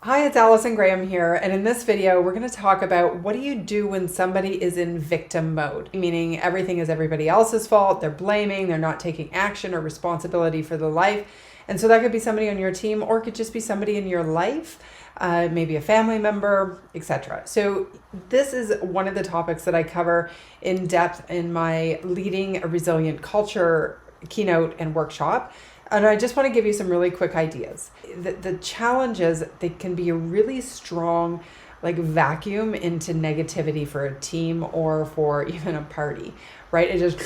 Hi, it's Allison Graham here, and in this video we're going to talk about what do you do when somebody is in victim mode, meaning everything is everybody else's fault, they're blaming, they're not taking action or responsibility for their life. And so that could be somebody on your team, or it could just be somebody in your life, maybe a family member, etc. So this is one of the topics that I cover in depth in my Leading a Resilient Culture keynote and workshop. And I just want to give you some really quick ideas. The challenge is they can be a really strong vacuum into negativity for a team or for even a party, right? It just,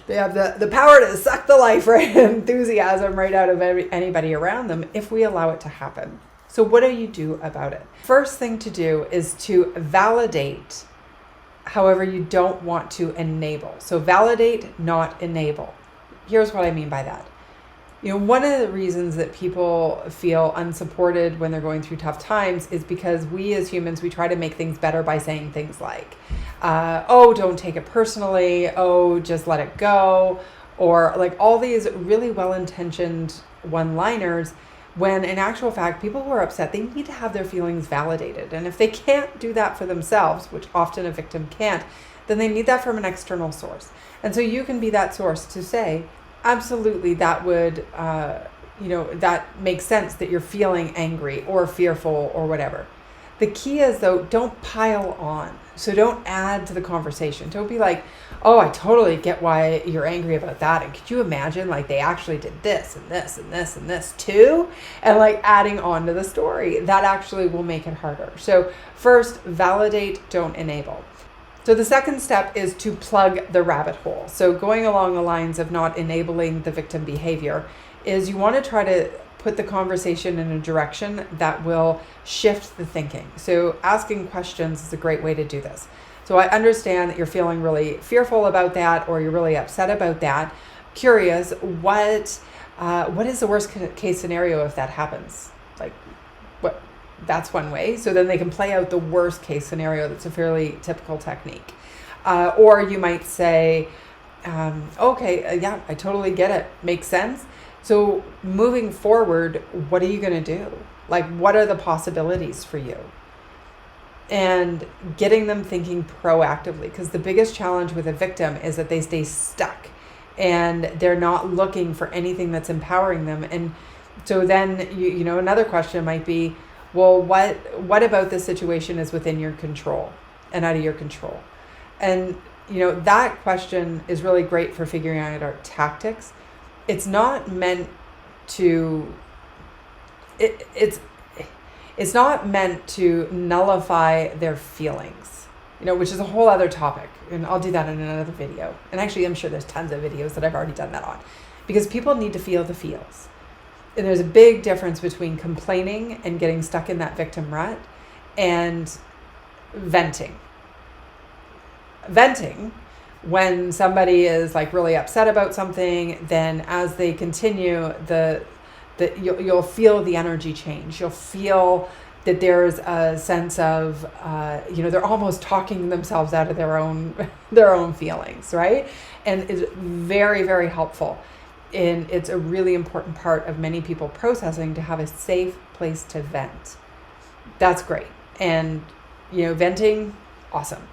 they have the power to suck the life, right? Enthusiasm right out of anybody around them if we allow it to happen. So what do you do about it? First thing to do is to validate. However, you don't want to enable. So validate, not enable. Here's what I mean by that. One of the reasons that people feel unsupported when they're going through tough times is because we as humans, we try to make things better by saying things like, oh, don't take it personally. Oh, just let it go. Or all these really well-intentioned one-liners, when in actual fact, people who are upset, they need to have their feelings validated. And if they can't do that for themselves, which often a victim can't, then they need that from an external source. And so you can be that source to say, absolutely, that would, that makes sense that you're feeling angry or fearful or whatever. The key is, though, don't pile on. So don't add to the conversation. Don't be like, oh, I totally get why you're angry about that. And could you imagine, they actually did this and this and this and this too? And adding on to the story. That actually will make it harder. So first, validate, don't enable. So the second step is to plug the rabbit hole. So going along the lines of not enabling the victim behavior is you want to try to put the conversation in a direction that will shift the thinking. So asking questions is a great way to do this. So I understand that you're feeling really fearful about that, or you're really upset about that. Curious, what is the worst case scenario if that happens? That's one way. So then they can play out the worst case scenario. That's a fairly typical technique. Or you might say, okay, yeah, I totally get it. Makes sense. So moving forward, what are you going to do? What are the possibilities for you? And getting them thinking proactively, because the biggest challenge with a victim is that they stay stuck and they're not looking for anything that's empowering them. And so then, another question might be, well, what about this situation is within your control and out of your control? And, that question is really great for figuring out our tactics. It's not meant to, it's not meant to nullify their feelings, which is a whole other topic. And I'll do that in another video. And actually, I'm sure there's tons of videos that I've already done that on, because people need to feel the feels. And there's a big difference between complaining and getting stuck in that victim rut and venting. Venting, when somebody is really upset about something, then as they continue, you'll feel the energy change. You'll feel that there's a sense of, they're almost talking themselves out of their own feelings, right? And it's very, very helpful. And it's a really important part of many people processing to have a safe place to vent. That's great. And, venting, awesome.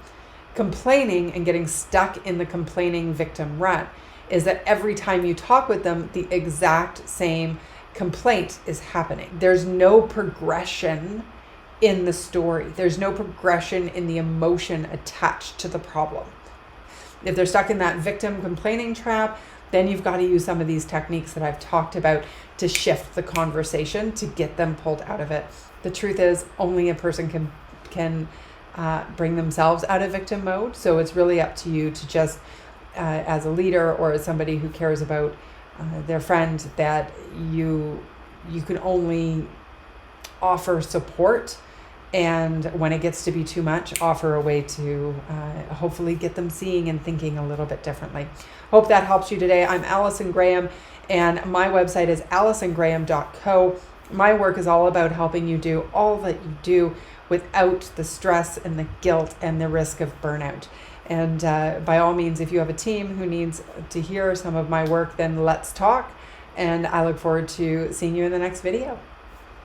Complaining and getting stuck in the complaining victim rut is that every time you talk with them, the exact same complaint is happening. There's no progression in the story. There's no progression in the emotion attached to the problem. If they're stuck in that victim complaining trap, then you've got to use some of these techniques that I've talked about to shift the conversation to get them pulled out of it. The truth is, only a person can bring themselves out of victim mode. So it's really up to you to just, as a leader or as somebody who cares about their friend, that you can only offer support. And when it gets to be too much, offer a way to hopefully get them seeing and thinking a little bit differently. Hope that helps you today. I'm Allison Graham, and my website is allisongraham.co. My work is all about helping you do all that you do without the stress and the guilt and the risk of burnout. And by all means, if you have a team who needs to hear some of my work, then let's talk. And I look forward to seeing you in the next video.